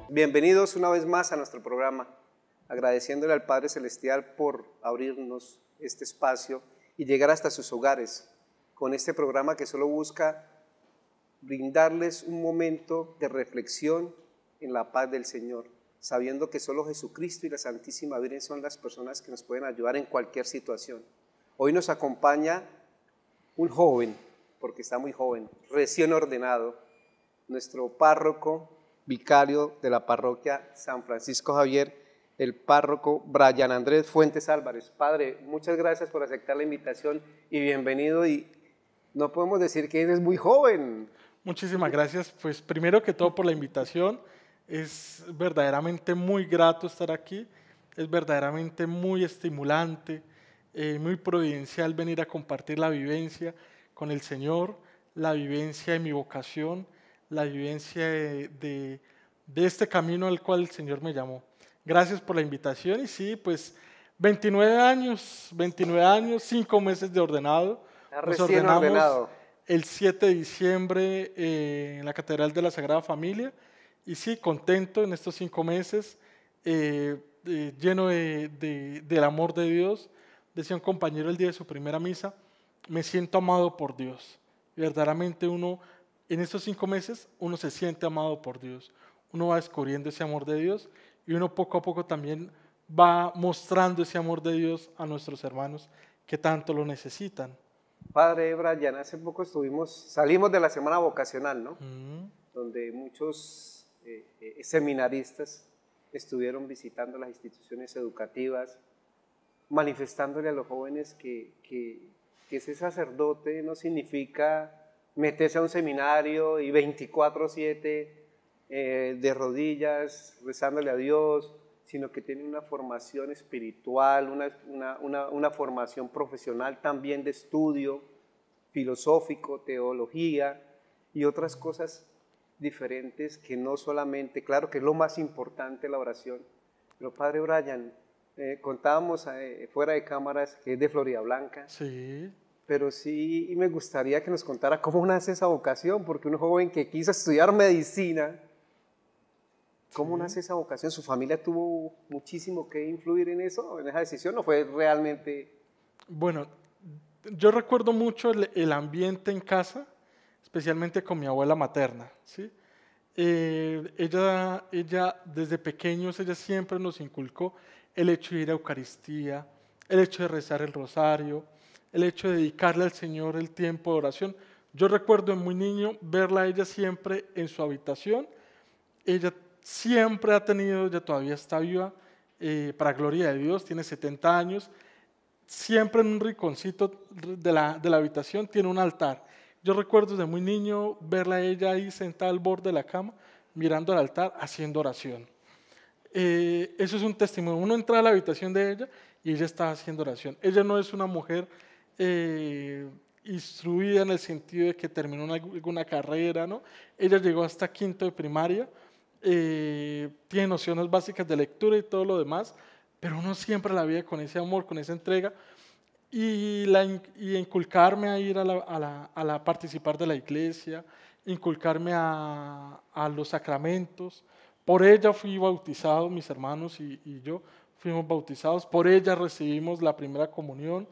Bienvenidos una vez más a nuestro programa, agradeciéndole al Padre Celestial por abrirnos este espacio y llegar hasta sus hogares con este programa que solo busca brindarles un momento de reflexión en la paz del Señor, sabiendo que solo Jesucristo y la Santísima Virgen son las personas que nos pueden ayudar en cualquier situación. Hoy nos acompaña un joven, porque está muy joven, recién ordenado, nuestro párroco, vicario de la parroquia San Francisco Javier, el párroco Brian Andrés Fuentes Álvarez. Padre, muchas gracias por aceptar la invitación y bienvenido, y no podemos decir que eres muy joven. Muchísimas gracias, pues primero que todo por la invitación, es verdaderamente muy grato estar aquí, es verdaderamente muy estimulante, muy providencial venir a compartir la vivencia con el Señor, la vivencia de mi vocación, la vivencia de este camino al cual el Señor me llamó. Gracias por la invitación y sí, pues 29 años, 5 meses de ordenado. Nos Recién ordenamos ordenado. el 7 de diciembre en la Catedral de la Sagrada Familia y sí, contento en estos 5 meses, lleno del amor de Dios. Decía un compañero el día de su primera misa, me siento amado por Dios. Verdaderamente uno, en estos 5 meses, uno se siente amado por Dios. Uno va descubriendo ese amor de Dios y uno poco a poco también va mostrando ese amor de Dios a nuestros hermanos que tanto lo necesitan. Padre Brian, hace poco salimos de la semana vocacional, ¿no? Donde muchos seminaristas estuvieron visitando las instituciones educativas, manifestándole a los jóvenes que ser sacerdote no significa meterse a un seminario y 24/7 de rodillas, rezándole a Dios, sino que tiene una formación espiritual, una formación profesional también de estudio, filosófico, teología y otras cosas diferentes que no solamente, claro que es lo más importante la oración, pero Padre Brian, contábamos fuera de cámaras que es de Floridablanca. Sí. Pero sí me gustaría que nos contara cómo nace esa vocación, porque un joven que quiso estudiar medicina, ¿cómo nace esa vocación? ¿Su familia tuvo muchísimo que influir en eso, en esa decisión, o fue realmente...? Bueno, yo recuerdo mucho el ambiente en casa, especialmente con mi abuela materna, ¿sí? Ella desde pequeños, ella siempre nos inculcó el hecho de ir a Eucaristía, el hecho de rezar el rosario, el hecho de dedicarle al Señor el tiempo de oración. Yo recuerdo de muy niño verla a ella siempre en su habitación. Ella siempre ha tenido, ella todavía está viva, para gloria de Dios, tiene 70 años. Siempre en un rinconcito de la habitación tiene un altar. Yo recuerdo desde muy niño verla a ella ahí sentada al borde de la cama, mirando al altar, haciendo oración. Eso es un testimonio. Uno entra a la habitación de ella y ella está haciendo oración. Ella no es una mujer instruida en el sentido de que terminó alguna carrera, ¿no? Ella llegó hasta quinto de primaria, tiene nociones básicas de lectura y todo lo demás, pero uno siempre la veía con ese amor, con esa entrega y inculcarme a ir a participar de la iglesia, inculcarme a los sacramentos. Por ella fui bautizado, mis hermanos y yo fuimos bautizados, por ella recibimos la primera comunión.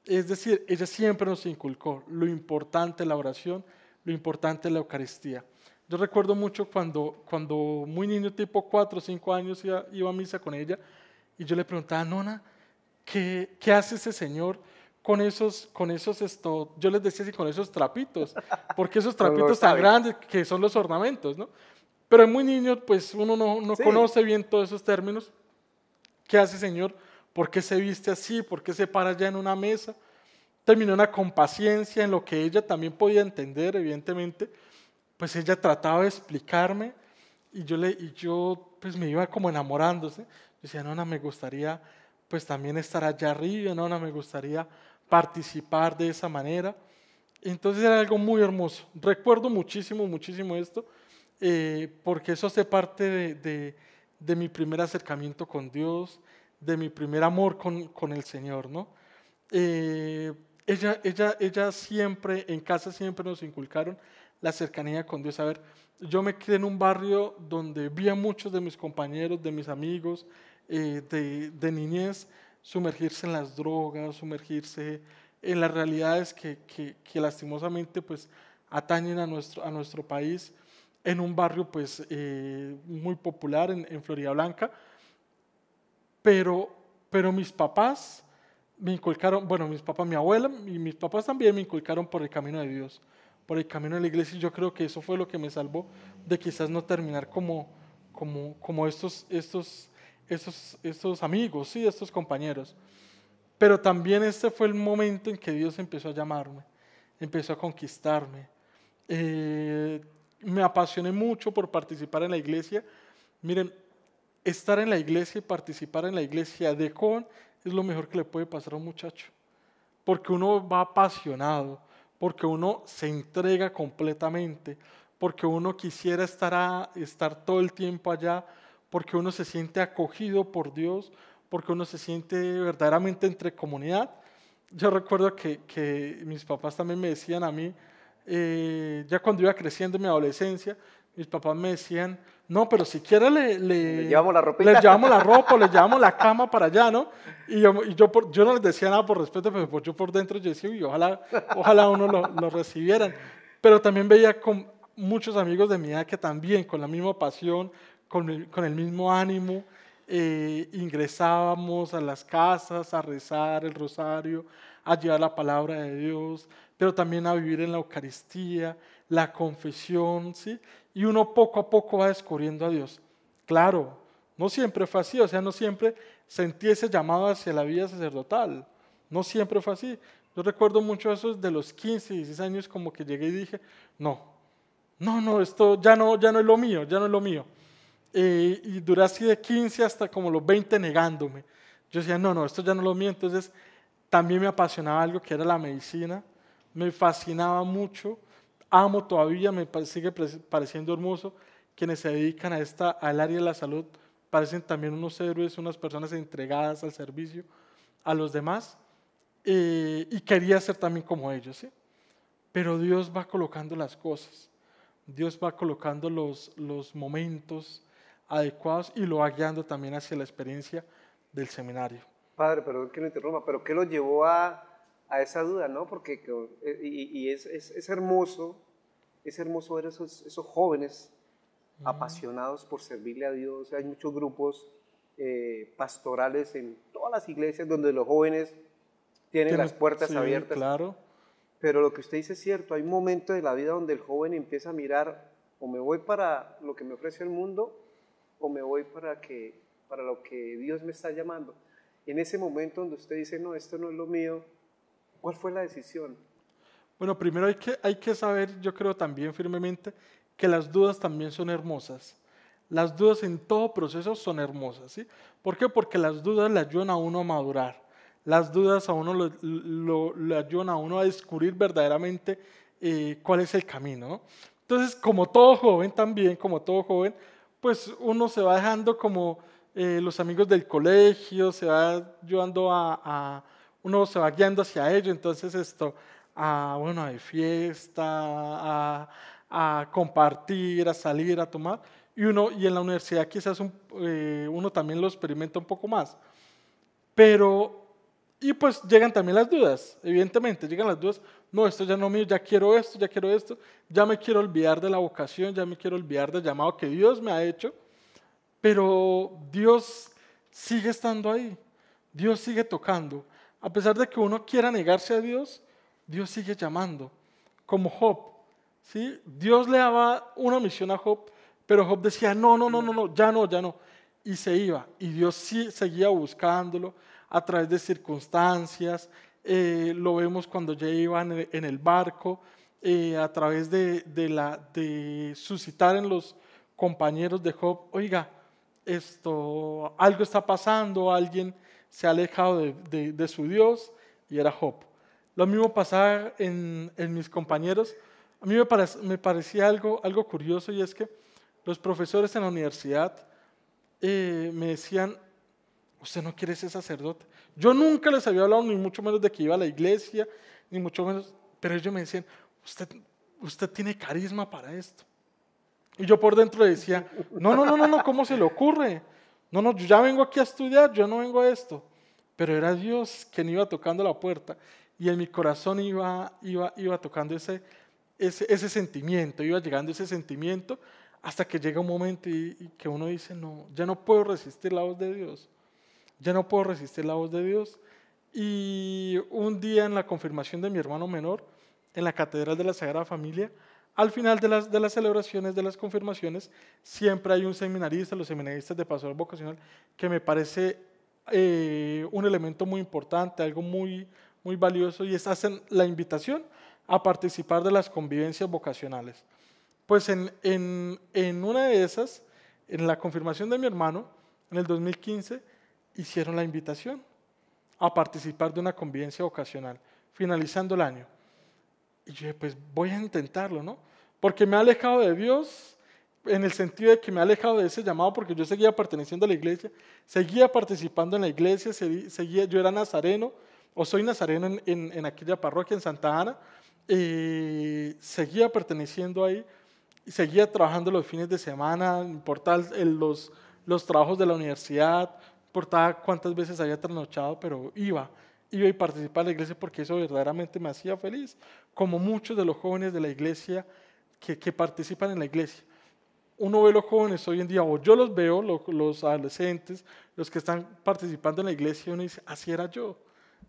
Es decir, ella siempre nos inculcó lo importante de la oración, lo importante de la Eucaristía. Yo recuerdo mucho cuando muy niño, tipo 4 o 5 años, iba a misa con ella y yo le preguntaba, Nona, ¿qué hace ese señor con esos yo les decía así, con esos trapitos? Porque esos trapitos tan grandes que son los ornamentos, ¿no? Pero muy niño, pues uno no Sí. conoce bien todos esos términos. ¿Qué hace señor? ¿Por qué se viste así? ¿Por qué se para allá en una mesa? Terminó con paciencia en lo que ella también podía entender, evidentemente. Pues ella trataba de explicarme y yo pues me iba como enamorándose. Yo decía, Nona, me gustaría pues también estar allá arriba, Nona, me gustaría participar de esa manera. Entonces era algo muy hermoso. Recuerdo muchísimo, muchísimo esto, porque eso hace parte de mi primer acercamiento con Dios, de mi primer amor con el Señor, ¿no? ella siempre, en casa siempre nos inculcaron la cercanía con Dios. A ver, yo me crié en un barrio donde vi a muchos de mis compañeros, de mis amigos, de niñez, sumergirse en las drogas, sumergirse en las realidades que lastimosamente pues atañen a nuestro país, en un barrio pues muy popular en Florida Blanca, pero mis papás me inculcaron, bueno, mis papás, mi abuela y mis papás también me inculcaron por el camino de Dios, por el camino de la iglesia, y yo creo que eso fue lo que me salvó de quizás no terminar como estos amigos, ¿sí? Estos compañeros. Pero también este fue el momento en que Dios empezó a llamarme, empezó a conquistarme. Me apasioné mucho por participar en la iglesia. Miren, estar en la iglesia y participar en la iglesia de joven es lo mejor que le puede pasar a un muchacho, porque uno va apasionado, porque uno se entrega completamente, porque uno quisiera estar todo el tiempo allá, porque uno se siente acogido por Dios, porque uno se siente verdaderamente entre comunidad. Yo recuerdo que mis papás también me decían a mí, ya cuando iba creciendo en mi adolescencia, mis papás me decían, no, pero si quiere Le llevamos la ropita. le llevamos la ropa, le llevamos la cama para allá, ¿no? Yo no les decía nada por respeto, pero pues yo por dentro yo decía, uy, ojalá uno lo recibieran. Pero también veía con muchos amigos de mi edad que también con la misma pasión, con el mismo ánimo, ingresábamos a las casas a rezar el rosario, a llevar la palabra de Dios, pero también a vivir en la Eucaristía, la confesión, ¿sí? Y uno poco a poco va descubriendo a Dios. Claro, no siempre fue así, o sea, no siempre sentí ese llamado hacia la vida sacerdotal, no siempre fue así. Yo recuerdo mucho eso de los 15, 16 años, como que llegué y dije, no, esto ya no es lo mío, ya no es lo mío. Y duré así de 15 hasta como los 20 negándome. Yo decía, no, esto ya no es lo mío. Entonces también me apasionaba algo que era la medicina, me fascinaba mucho, amo todavía, sigue pareciendo hermoso. Quienes se dedican al área de la salud parecen también unos héroes, unas personas entregadas al servicio a los demás, y quería ser también como ellos, ¿sí? Pero Dios va colocando las cosas, Dios va colocando los momentos adecuados y lo va guiando también hacia la experiencia del seminario. Padre, perdón que lo interrumpa, pero ¿qué lo llevó a esa duda, no? Porque es hermoso ver esos jóvenes apasionados por servirle a Dios. Hay muchos grupos pastorales en todas las iglesias donde los jóvenes tienen las puertas abiertas. Claro. Pero lo que usted dice es cierto, hay un momento de la vida donde el joven empieza a mirar, o me voy para lo que me ofrece el mundo, o me voy para lo que Dios me está llamando. En ese momento donde usted dice, no, esto no es lo mío, ¿cuál fue la decisión? Bueno, primero hay que saber, yo creo también firmemente, que las dudas también son hermosas. Las dudas en todo proceso son hermosas, ¿sí? ¿Por qué? Porque las dudas le ayudan a uno a madurar. Las dudas a uno le ayudan a uno a descubrir verdaderamente cuál es el camino, ¿no? Entonces, como todo joven, pues uno se va dejando como los amigos del colegio, se va ayudando uno se va guiando hacia ello, entonces de fiesta, a compartir, a salir, a tomar, y en la universidad quizás uno también lo experimenta un poco más. Y pues llegan también las dudas, evidentemente, llegan las dudas, no, esto ya no es mío, ya quiero esto, ya me quiero olvidar de la vocación, ya me quiero olvidar del llamado que Dios me ha hecho, pero Dios sigue estando ahí, Dios sigue tocando. A pesar de que uno quiera negarse a Dios, Dios sigue llamando, como Job, ¿sí? Dios le daba una misión a Job, pero Job decía, no, ya no, y se iba, y Dios sí seguía buscándolo, a través de circunstancias, lo vemos cuando ya iban en el barco, a través de suscitar en los compañeros de Job, oiga, algo está pasando, alguien se ha alejado de su Dios, y era Job. Lo mismo pasaba en mis compañeros. A mí me parecía algo curioso, y es que los profesores en la universidad me decían, usted no quiere ser sacerdote. Yo nunca les había hablado, ni mucho menos de que iba a la iglesia, ni mucho menos, pero ellos me decían, usted tiene carisma para esto. Y yo por dentro decía, no, ¿cómo se le ocurre? No, yo ya vengo aquí a estudiar, yo no vengo a esto. Pero era Dios quien iba tocando la puerta y en mi corazón iba tocando ese sentimiento, iba llegando ese sentimiento hasta que llega un momento y que uno dice, no, ya no puedo resistir la voz de Dios. Ya no puedo resistir la voz de Dios. Y un día en la confirmación de mi hermano menor, en la Catedral de la Sagrada Familia, al final de las celebraciones, de las confirmaciones, siempre hay un seminarista, los seminaristas de pastoral vocacional, que me parece un elemento muy importante, algo muy, muy valioso, y es hacen la invitación a participar de las convivencias vocacionales. Pues en una de esas, en la confirmación de mi hermano, en el 2015, hicieron la invitación a participar de una convivencia vocacional, finalizando el año. Y yo dije, pues voy a intentarlo, ¿no? Porque me he alejado de Dios, en el sentido de que me he alejado de ese llamado, porque yo seguía perteneciendo a la iglesia, seguía participando en la iglesia, yo era nazareno, o soy nazareno en aquella parroquia en Santa Ana, seguía perteneciendo ahí, y seguía trabajando los fines de semana, no importaba los trabajos de la universidad, no importaba cuántas veces había trasnochado, pero iba y participaba en la iglesia porque eso verdaderamente me hacía feliz, como muchos de los jóvenes de la iglesia que participan en la iglesia. Uno ve los jóvenes hoy en día, o yo los veo, los adolescentes, los que están participando en la iglesia, y uno dice, así era yo,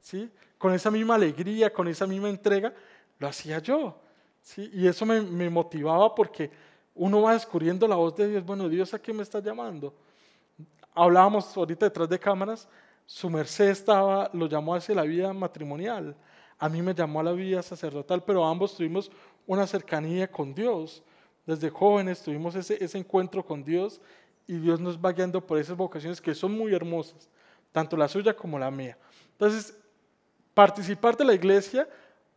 ¿sí? Con esa misma alegría, con esa misma entrega, lo hacía yo, ¿sí? Y eso me motivaba porque uno va descubriendo la voz de Dios. Bueno, Dios, ¿a qué me está llamando? Hablábamos ahorita detrás de cámaras, su merced lo llamó hacia la vida matrimonial, a mí me llamó a la vida sacerdotal, pero ambos tuvimos una cercanía con Dios. Desde jóvenes tuvimos ese encuentro con Dios y Dios nos va guiando por esas vocaciones que son muy hermosas, tanto la suya como la mía. Entonces, participar de la iglesia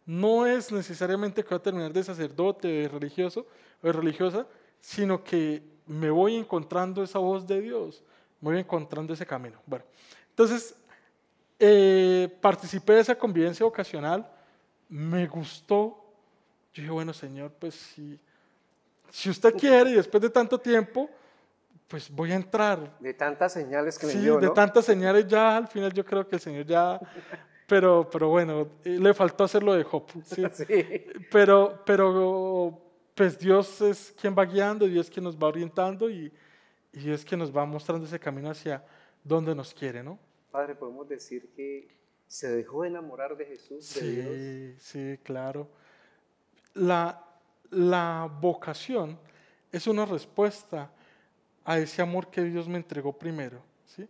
no es necesariamente que voy a terminar de sacerdote, de religioso o de religiosa, sino que me voy encontrando esa voz de Dios, me voy encontrando ese camino. Bueno, entonces, participé de esa convivencia vocacional, me gustó. Yo dije, bueno, Señor, pues si usted quiere y después de tanto tiempo, pues voy a entrar. De tantas señales que me Sí, envió, de ¿no? tantas señales ya, al final yo creo que el Señor ya, pero bueno, le faltó hacerlo de Job, ¿sí? Sí. Pero pues Dios es quien va guiando, Dios es quien nos va orientando y Dios es quien nos va mostrando ese camino hacia donde nos quiere, ¿no? Padre, podemos decir que se dejó enamorar de Jesús, de Dios. Sí, claro. La vocación es una respuesta a ese amor que Dios me entregó primero, ¿sí?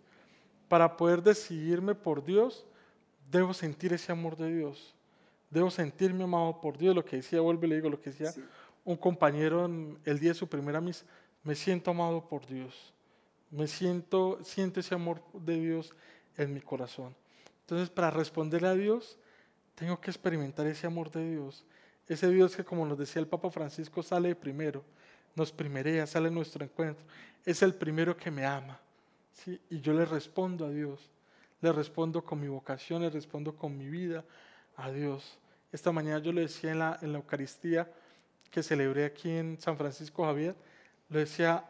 Para poder decidirme por Dios, debo sentir ese amor de Dios. Debo sentirme amado por Dios, lo que decía, vuelvo y le digo, lo que decía Sí. un compañero el día de su primera misa, me siento amado por Dios. Siento ese amor de Dios en mi corazón. Entonces, para responderle a Dios, tengo que experimentar ese amor de Dios. Ese Dios que, como nos decía el Papa Francisco, sale de primero, nos primerea, sale en nuestro encuentro. Es el primero que me ama, ¿sí? Y yo le respondo a Dios. Le respondo con mi vocación, le respondo con mi vida a Dios. Esta mañana yo le decía en la Eucaristía que celebré aquí en San Francisco Javier, le decía,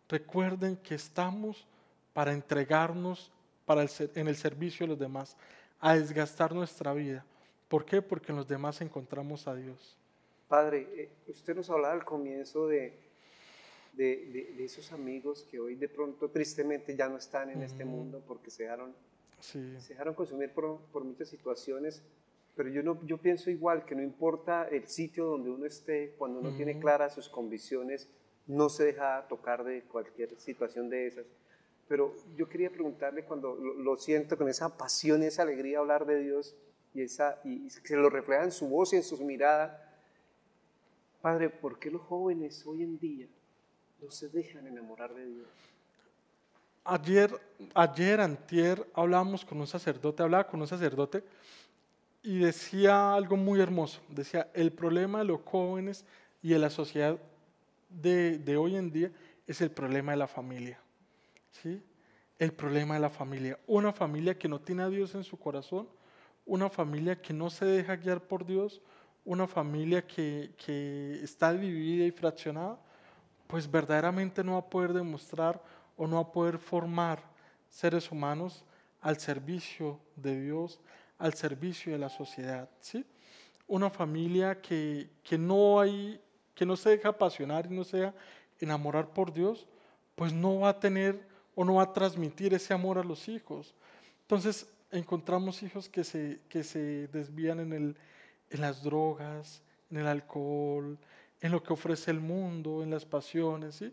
recuerden que estamos para entregarnos en el servicio de los demás, a desgastar nuestra vida. ¿Por qué? Porque en los demás encontramos a Dios. Padre, usted nos hablaba al comienzo de esos amigos que hoy de pronto tristemente ya no están en este mundo porque se dejaron consumir por muchas situaciones, pero yo pienso igual, que no importa el sitio donde uno esté, cuando uno tiene claras sus convicciones, no se deja tocar de cualquier situación de esas. Pero yo quería preguntarle, cuando lo siento con esa pasión y esa alegría hablar de Dios y se lo refleja en su voz y en sus miradas, Padre, ¿por qué los jóvenes hoy en día no se dejan enamorar de Dios? Antier, hablaba con un sacerdote y decía algo muy hermoso. Decía, el problema de los jóvenes y de la sociedad de hoy en día es el problema de la familia, ¿sí? el problema de la familia. Una familia que no tiene a Dios en su corazón, una familia que no se deja guiar por Dios, una familia que está dividida y fraccionada, pues verdaderamente no va a poder demostrar o no va a poder formar seres humanos al servicio de Dios, al servicio de la sociedad, ¿sí? Una familia que no se deja apasionar y no se deja enamorar por Dios, pues no va a tener o no va a transmitir ese amor a los hijos. Entonces encontramos hijos que se desvían en las drogas, en el alcohol, en lo que ofrece el mundo, en las pasiones, ¿sí?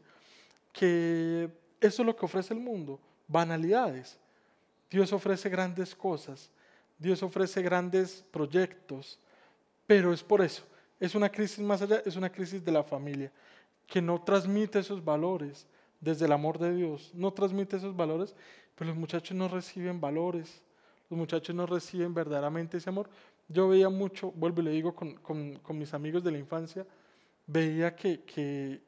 Que eso es lo que ofrece el mundo, banalidades. Dios ofrece grandes cosas, Dios ofrece grandes proyectos, pero es por eso, es una crisis más allá, es una crisis de la familia, que no transmite esos valores desde el amor de Dios, no transmite esos valores, pero los muchachos no reciben valores, los muchachos no reciben verdaderamente ese amor. Yo veía mucho, vuelvo y le digo, con mis amigos de la infancia, veía que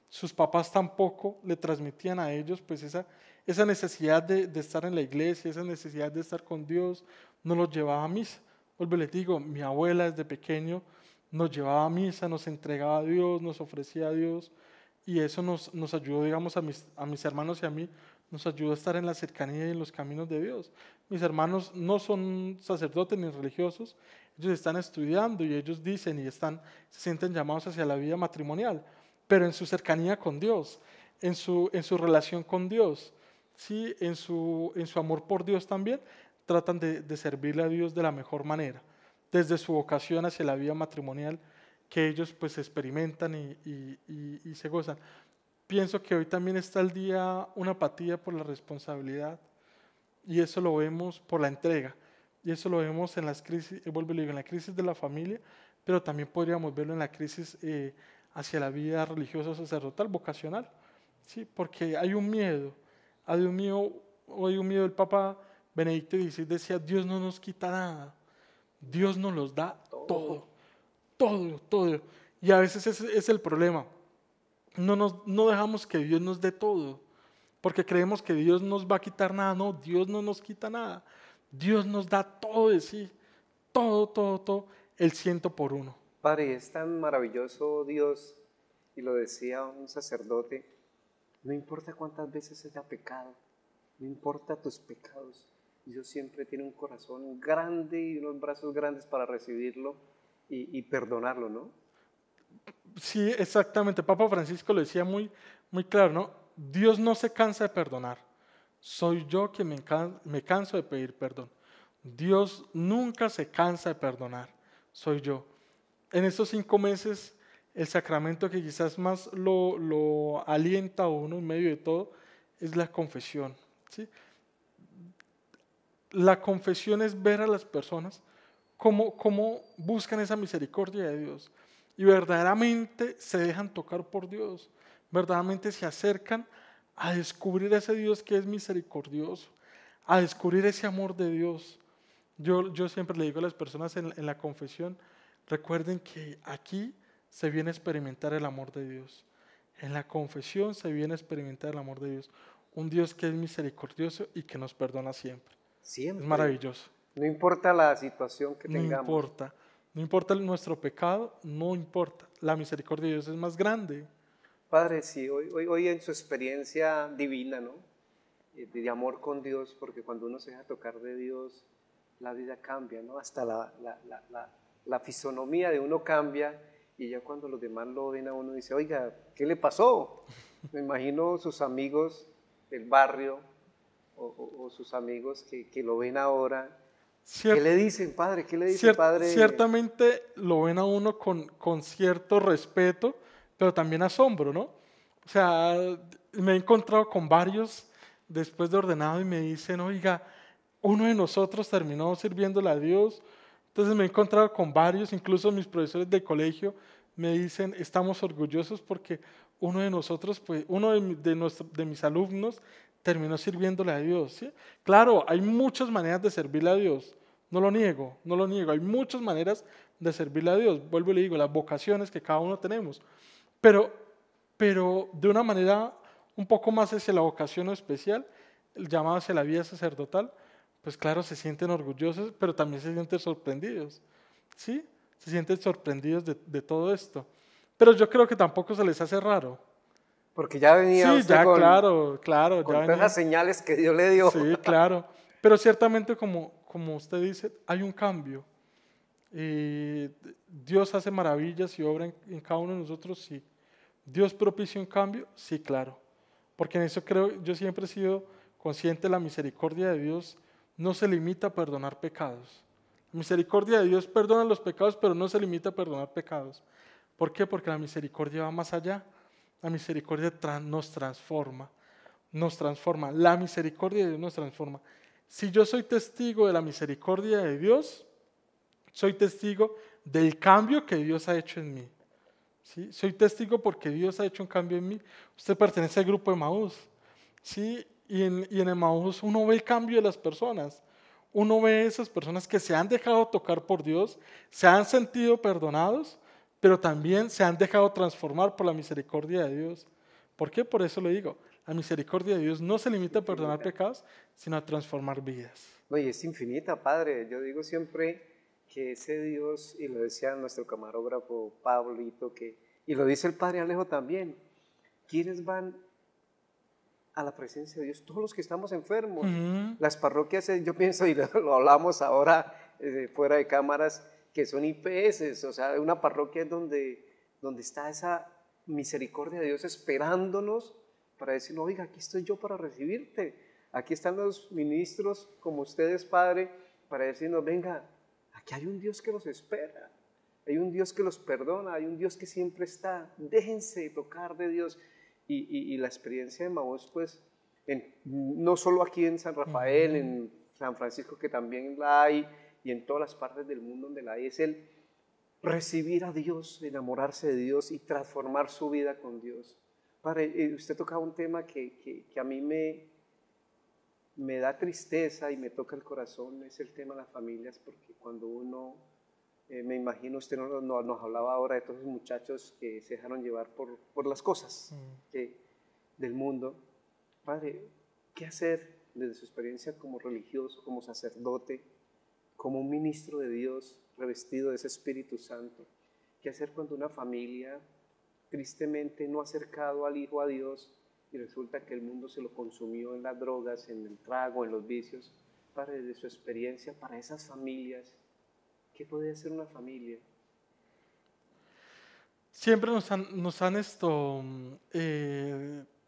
sus papás tampoco le transmitían a ellos pues esa necesidad de estar en la iglesia, esa necesidad de estar con Dios, no los llevaba a misa. Vuelvo y les digo, mi abuela desde pequeño nos llevaba a misa, nos entregaba a Dios, nos ofrecía a Dios, y eso nos ayudó, digamos, a mis hermanos y a mí, nos ayudó a estar en la cercanía y en los caminos de Dios. Mis hermanos no son sacerdotes ni religiosos, ellos están estudiando y ellos dicen y se sienten llamados hacia la vida matrimonial, pero en su cercanía con Dios, en su relación con Dios, ¿sí? En su amor por Dios también, tratan de servirle a Dios de la mejor manera, desde su vocación hacia la vida matrimonial que ellos pues experimentan y se gozan. Pienso que hoy también está el día una apatía por la responsabilidad, y eso lo vemos por la entrega, y eso lo vemos en las crisis, vuelvo y digo, en la crisis de la familia, pero también podríamos verlo en la crisis hacia la vida religiosa, sacerdotal, vocacional, ¿sí? Porque hay un miedo, hay un miedo. El Papa Benedicto XVI decía, Dios no nos quita nada, Dios nos los da todo, todo, todo. Y a veces ese es el problema. No dejamos que Dios nos dé todo, porque creemos que Dios nos va a quitar nada. No, Dios no nos quita nada. Dios nos da todo de sí, todo, todo, todo, el 100 por 1. Padre, es tan maravilloso Dios, y lo decía un sacerdote, no importa cuántas veces haya pecado, no importa tus pecados, Dios siempre tiene un corazón grande y unos brazos grandes para recibirlo y perdonarlo, ¿no? Sí, exactamente. Papa Francisco lo decía muy, muy claro, ¿no? Dios no se cansa de perdonar. Soy yo quien me canso de pedir perdón. Dios nunca se cansa de perdonar. Soy yo. En estos 5 meses, el sacramento que quizás más lo alienta a uno en medio de todo es la confesión, ¿sí? La confesión es ver a las personas cómo buscan esa misericordia de Dios y verdaderamente se dejan tocar por Dios, verdaderamente se acercan a descubrir ese Dios que es misericordioso, a descubrir ese amor de Dios. Yo siempre le digo a las personas en la confesión, recuerden que aquí se viene a experimentar el amor de Dios. En la confesión se viene a experimentar el amor de Dios. Un Dios que es misericordioso y que nos perdona siempre. Siempre. Es maravilloso. No importa la situación que tengamos. No importa nuestro pecado, no importa. La misericordia de Dios es más grande. Padre, sí, hoy en su experiencia divina, ¿no? De amor con Dios, porque cuando uno se deja tocar de Dios, la vida cambia, ¿no? Hasta la fisonomía de uno cambia, y ya cuando los demás lo ven a uno, dice, oiga, ¿qué le pasó? Me imagino sus amigos del barrio o sus amigos que lo ven ahora. ¿Qué le dicen, padre? ¿Qué le dicen, padre? Ciertamente lo ven a uno con cierto respeto, pero también asombro, ¿no? O sea, me he encontrado con varios después de ordenado y me dicen, oiga, uno de nosotros terminó sirviéndole a Dios. Entonces me he encontrado con varios, incluso mis profesores de colegio me dicen, estamos orgullosos porque uno de nosotros, pues, uno de mis alumnos terminó sirviéndole a Dios, ¿sí? Claro, hay muchas maneras de servirle a Dios, no lo niego, hay muchas maneras de servirle a Dios, vuelvo y le digo, las vocaciones que cada uno tenemos, pero de una manera un poco más hacia la vocación especial, el llamado hacia la vida sacerdotal, pues claro, se sienten orgullosos, pero también se sienten sorprendidos, ¿sí? Se sienten sorprendidos de todo esto. Pero yo creo que tampoco se les hace raro. Porque ya venía Sí, usted ya, con, claro, con ya todas venía. las señales que Dios le dio. Sí, claro. Pero ciertamente, como usted dice, hay un cambio. Dios hace maravillas y obra en cada uno de nosotros, sí. Dios propicia un cambio, sí, claro. Porque en eso creo, yo siempre he sido consciente de la misericordia de Dios, no se limita a perdonar pecados. La misericordia de Dios perdona los pecados, pero no se limita a perdonar pecados. ¿Por qué? Porque la misericordia va más allá. La misericordia nos transforma, nos transforma. La misericordia de Dios nos transforma. Si yo soy testigo de la misericordia de Dios, soy testigo del cambio que Dios ha hecho en mí. ¿Sí? Soy testigo porque Dios ha hecho un cambio en mí. Usted pertenece al grupo de Emaús, ¿sí? Y en Emaús uno ve el cambio de las personas. Uno ve esas personas que se han dejado tocar por Dios, se han sentido perdonados, pero también se han dejado transformar por la misericordia de Dios. ¿Por qué? Por eso le digo, la misericordia de Dios no se limita a perdonar pecados, sino a transformar vidas. Oye, es infinita, Padre. Yo digo siempre que ese Dios, y lo decía nuestro camarógrafo Pablito, y lo dice el Padre Alejo también, ¿quiénes van a la presencia de Dios? Todos los que estamos enfermos. Las parroquias, yo pienso, y lo hablamos ahora fuera de cámaras, que son IPS, o sea, una parroquia donde está esa misericordia de Dios esperándonos para decir, oiga, aquí estoy yo para recibirte. Aquí están los ministros como ustedes, Padre, para decirnos, venga, aquí hay un Dios que los espera, hay un Dios que los perdona, hay un Dios que siempre está, déjense tocar de Dios. Y la experiencia de Emaús, pues, no solo aquí en San Rafael, en San Francisco, que también la hay, y en todas las partes del mundo donde la hay, es el recibir a Dios, enamorarse de Dios y transformar su vida con Dios. Padre, usted tocaba un tema que a mí me da tristeza y me toca el corazón, es el tema de las familias, porque cuando uno, me imagino, usted nos hablaba ahora de todos los muchachos que se dejaron llevar por las cosas del mundo. Padre, ¿qué hacer desde su experiencia como religioso, como sacerdote, como un ministro de Dios revestido de ese Espíritu Santo? ¿Qué hacer cuando una familia tristemente no ha acercado al hijo a Dios y resulta que el mundo se lo consumió en las drogas, en el trago, en los vicios? Padre, desde su experiencia, para esas familias, ¿qué puede hacer una familia? Siempre nos han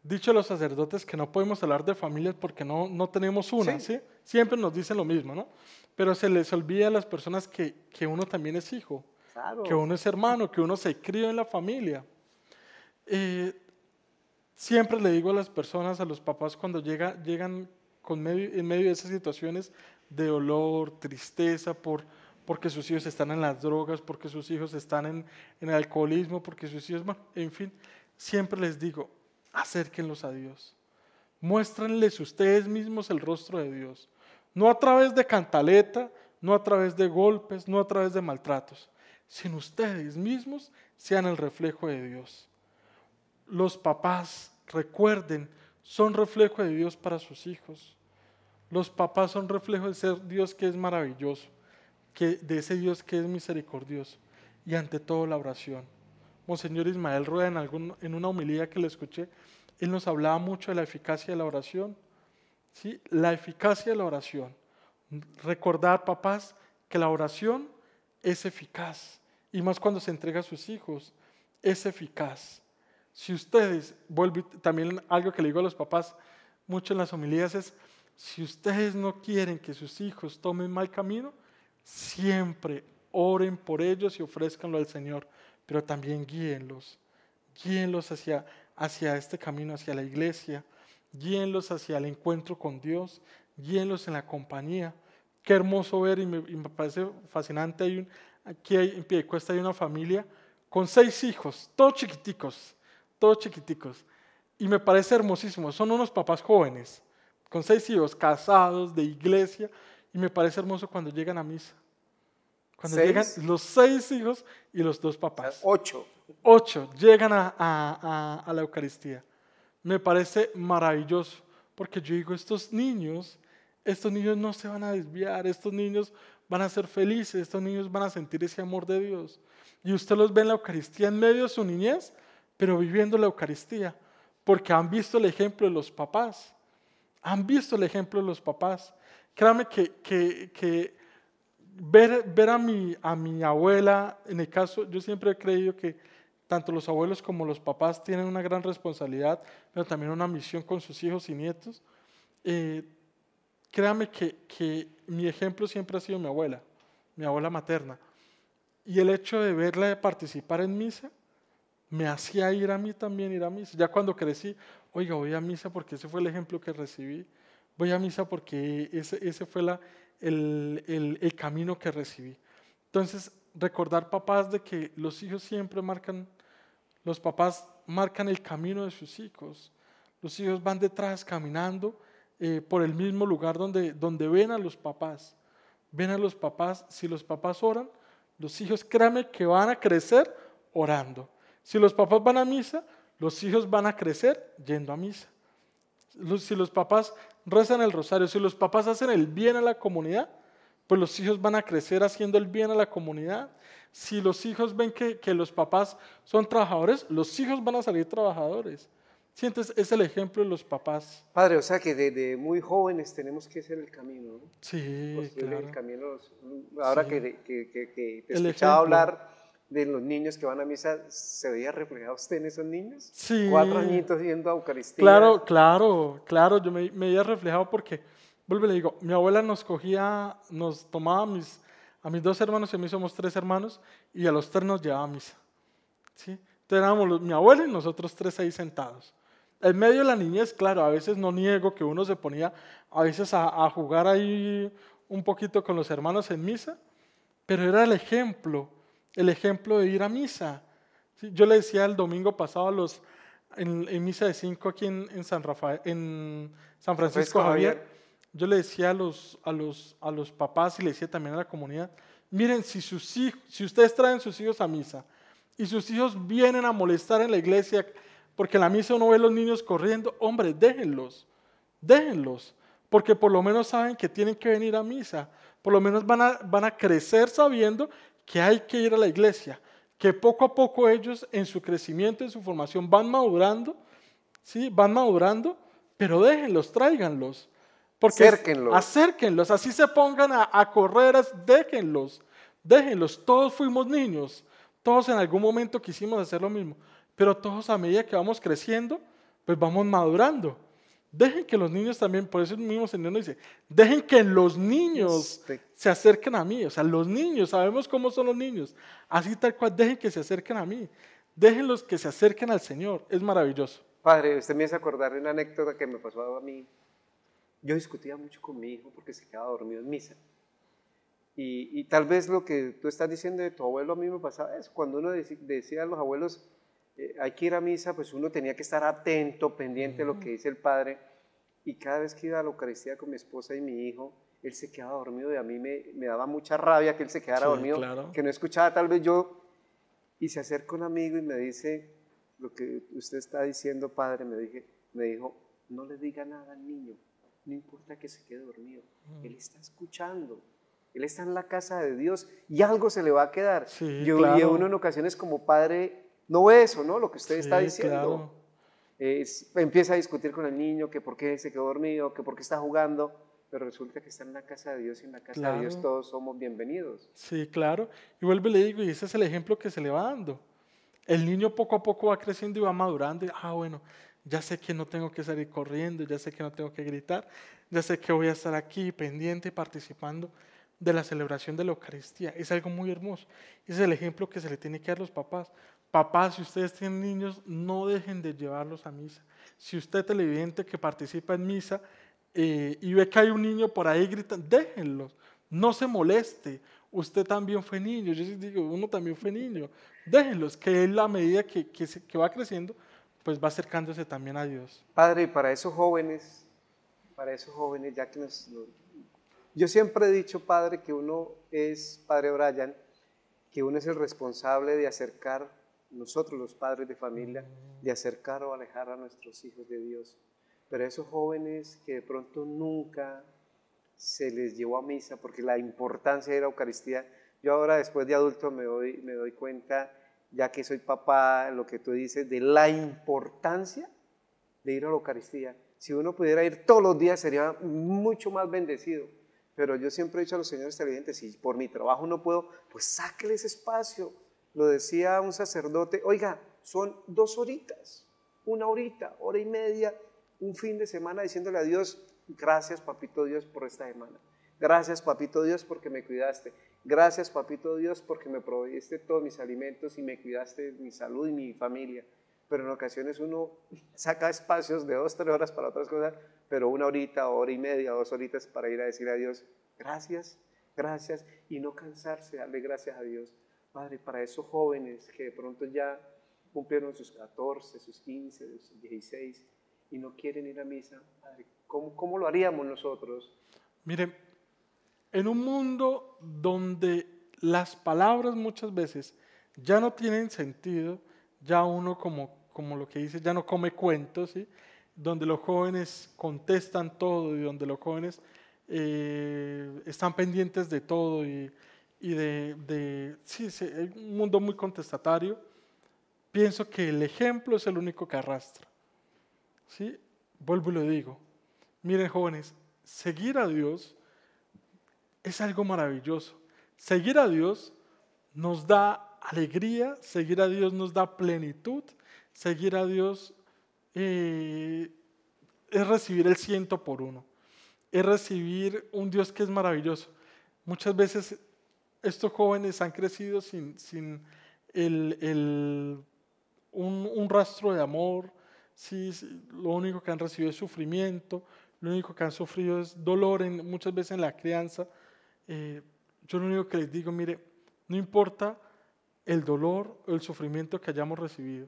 dicho los sacerdotes que no podemos hablar de familias porque no tenemos una, ¿sí? Siempre nos dicen lo mismo, ¿no? Pero se les olvida a las personas que uno también es hijo, Claro. que uno es hermano, que uno se crió en la familia. Siempre le digo a las personas, a los papás, cuando llegan en medio de esas situaciones de dolor, tristeza, porque sus hijos están en las drogas, porque sus hijos están en el alcoholismo, porque sus hijos, bueno, en fin, siempre les digo, acérquenlos a Dios. Muéstrenles ustedes mismos el rostro de Dios. No a través de cantaleta, no a través de golpes, no a través de maltratos, sino ustedes mismos sean el reflejo de Dios. Los papás, recuerden, son reflejo de Dios para sus hijos. Los papás son reflejo de ese Dios que es maravilloso, de ese Dios que es misericordioso. Y ante todo la oración. Monseñor Ismael Rueda, en una homilía que le escuché, él nos hablaba mucho de la eficacia de la oración. ¿Sí? La eficacia de la oración. Recordar, papás, que la oración es eficaz. Y más cuando se entrega a sus hijos, es eficaz. Si ustedes, también algo que le digo a los papás mucho en las homilías es, si ustedes no quieren que sus hijos tomen mal camino, siempre oren por ellos y ofrézcanlo al Señor, pero también guíenlos hacia este camino, hacia la iglesia, guíenlos hacia el encuentro con Dios, guíenlos en la compañía. Qué hermoso ver y me parece fascinante, aquí en Piedecuesta hay una familia con 6 hijos, todos chiquiticos, y me parece hermosísimo, son unos papás jóvenes, con 6 hijos, casados, de iglesia, y me parece hermoso cuando llegan a misa. Cuando llegan los 6 hijos y los 2 papás. 8. 8 llegan a la Eucaristía. me parece maravilloso, porque yo digo, estos niños no se van a desviar, estos niños van a ser felices, estos niños van a sentir ese amor de Dios. Y usted los ve en la Eucaristía en medio de su niñez, pero viviendo la Eucaristía, porque han visto el ejemplo de los papás, han visto el ejemplo de los papás. Créame que ver a mi abuela, en el caso, yo siempre he creído que tanto los abuelos como los papás tienen una gran responsabilidad, pero también una misión con sus hijos y nietos. Créame que mi ejemplo siempre ha sido mi abuela materna. Y el hecho de verla participar en misa, me hacía ir a mí también, ir a misa. Ya cuando crecí, oiga, voy a misa porque ese fue el ejemplo que recibí. Voy a misa porque ese fue el camino que recibí. Entonces, recordar papás de que los hijos siempre los papás marcan el camino de sus hijos. Los hijos van detrás caminando por el mismo lugar donde ven a los papás. Ven a los papás, si los papás oran, los hijos créanme que van a crecer orando. Si los papás van a misa, los hijos van a crecer yendo a misa. Si los papás rezan el rosario, si los papás hacen el bien a la comunidad, pues los hijos van a crecer haciendo el bien a la comunidad. Si los hijos ven que los papás son trabajadores, los hijos van a salir trabajadores. Sí, entonces es el ejemplo de los papás. Padre, o sea que desde muy jóvenes tenemos que hacer el camino, ¿no? Sí, Construir claro. el camino. Ahora Sí. que te El escuchaba ejemplo. hablar de los niños que van a misa, ¿se veía reflejado usted en esos niños? Sí. 4 añitos yendo a Eucaristía. Claro, yo me veía reflejado porque, vuelvo y le digo, mi abuela nos tomaba a mis 2 hermanos y a mí somos 3 hermanos, y a los 3 nos llevaba a misa. ¿Sí? Entonces éramos mi abuela y nosotros 3 ahí sentados. En medio de la niñez, claro, a veces no niego que uno se ponía a veces a jugar ahí un poquito con los hermanos en misa, pero era el ejemplo de ir a misa. ¿Sí? Yo le decía el domingo pasado en misa de 5 aquí en San Francisco Javier, yo le decía a los papás y le decía también a la comunidad, miren, si ustedes traen sus hijos a misa y sus hijos vienen a molestar en la iglesia, porque en la misa uno ve a los niños corriendo, hombre, déjenlos, porque por lo menos saben que tienen que venir a misa, por lo menos van a crecer sabiendo que hay que ir a la iglesia, que poco a poco ellos en su crecimiento, en su formación van madurando, ¿sí? Van madurando, pero déjenlos, tráiganlos, porque acérquenlos, así se pongan a correr, déjenlos, todos fuimos niños, todos en algún momento quisimos hacer lo mismo, pero todos a medida que vamos creciendo, pues vamos madurando. Dejen que los niños también, por eso el mismo Señor nos dice, dejen que los niños se acerquen a mí. O sea, los niños, sabemos cómo son los niños. Así tal cual, dejen que se acerquen a mí. Déjenlos que se acerquen al Señor. Es maravilloso. Padre, usted me hace acordar de una anécdota que me pasó a mí. Yo discutía mucho con mi hijo porque se quedaba dormido en misa. Y tal vez lo que tú estás diciendo de tu abuelo a mí me pasaba eso. Cuando uno decía a los abuelos, hay que ir a misa, pues uno tenía que estar atento, pendiente de lo que dice el padre, y cada vez que iba a la Eucaristía con mi esposa y mi hijo, él se quedaba dormido y a mí me daba mucha rabia que él se quedara dormido, claro. Que no escuchaba tal vez yo, y se acerca un amigo y me dice, lo que usted está diciendo, padre, me dijo, no le diga nada al niño, no importa que se quede dormido, él está escuchando. Él está en la casa de Dios y algo se le va a quedar. Sí, Y claro. uno en ocasiones como padre no ve eso, ¿no? Lo que usted está diciendo. Claro. Empieza a discutir con el niño que por qué se quedó dormido, que por qué está jugando, pero resulta que está en la casa de Dios y en la casa de Dios todos somos bienvenidos. Sí, claro. Y vuelvo y le digo, y ese es el ejemplo que se le va dando. El niño poco a poco va creciendo y va madurando. Y, bueno, ya sé que no tengo que salir corriendo, ya sé que no tengo que gritar, ya sé que voy a estar aquí pendiente, participando de la celebración de la Eucaristía. Es algo muy hermoso. Ese es el ejemplo que se le tiene que dar a los papás. Papás, si ustedes tienen niños, no dejen de llevarlos a misa. Si usted televidente que participa en misa y ve que hay un niño por ahí gritando, déjenlos, no se moleste. Usted también fue niño, yo sí digo, uno también fue niño. Déjenlos, que él a medida que va creciendo, pues va acercándose también a Dios. Padre, y para esos jóvenes, ya que yo siempre he dicho, Padre, que uno es, Padre Brian, que uno es el responsable de acercar nosotros los padres de familia, de acercar o alejar a nuestros hijos de Dios. Pero esos jóvenes que de pronto nunca se les llevó a misa, porque la importancia de la Eucaristía, yo ahora después de adulto me doy cuenta, ya que soy papá, lo que tú dices, de la importancia de ir a la Eucaristía. Si uno pudiera ir todos los días sería mucho más bendecido. Pero yo siempre he dicho a los señores televidentes, si por mi trabajo no puedo, pues sáquele ese espacio. Lo decía un sacerdote, oiga, son 2 horitas, 1 horita, hora y media, un fin de semana diciéndole a Dios, gracias papito Dios por esta semana. Gracias papito Dios porque me cuidaste. Gracias papito Dios porque me proveíste todos mis alimentos y me cuidaste mi salud y mi familia. Pero en ocasiones uno saca espacios de 2, 3 horas para otras cosas, pero 1 horita, hora y media, 2 horitas para ir a decir a Dios, gracias, gracias, y no cansarse, darle gracias a Dios. Padre, para esos jóvenes que de pronto ya cumplieron sus 14, sus 15, sus 16 y no quieren ir a misa, Padre, ¿cómo lo haríamos nosotros? Miren, en un mundo donde las palabras muchas veces ya no tienen sentido, ya uno como lo que dice, ya no come cuentos, ¿sí? Donde los jóvenes contestan todo y donde los jóvenes están pendientes de todo y sí, hay un mundo muy contestatario. Pienso que el ejemplo es el único que arrastra, ¿sí? Vuelvo y lo digo. Miren, jóvenes, seguir a Dios es algo maravilloso. Seguir a Dios nos da alegría, seguir a Dios nos da plenitud, seguir a Dios es recibir el 100 por 1, es recibir un Dios que es maravilloso. Muchas veces estos jóvenes han crecido sin un rastro de amor, sí, lo único que han recibido es sufrimiento, lo único que han sufrido es dolor muchas veces en la crianza. Yo lo único que les digo, mire, no importa el dolor o el sufrimiento que hayamos recibido.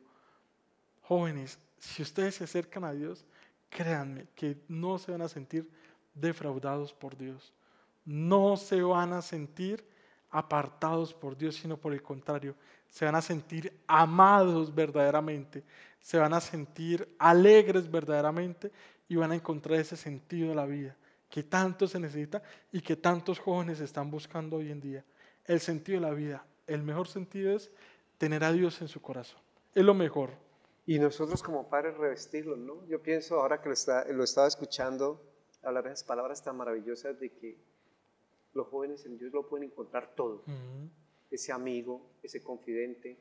Jóvenes, si ustedes se acercan a Dios, créanme que no se van a sentir defraudados por Dios. No se van a sentir apartados por Dios, sino por el contrario, se van a sentir amados verdaderamente, se van a sentir alegres verdaderamente y van a encontrar ese sentido de la vida que tanto se necesita y que tantos jóvenes están buscando hoy en día. El sentido de la vida, el mejor sentido es tener a Dios en su corazón, es lo mejor. Y nosotros como padres revestirlo, ¿no? Yo pienso ahora que lo estaba escuchando, hablar de esas palabras tan maravillosas de que los jóvenes en Dios lo pueden encontrar todo. Ese amigo, ese confidente,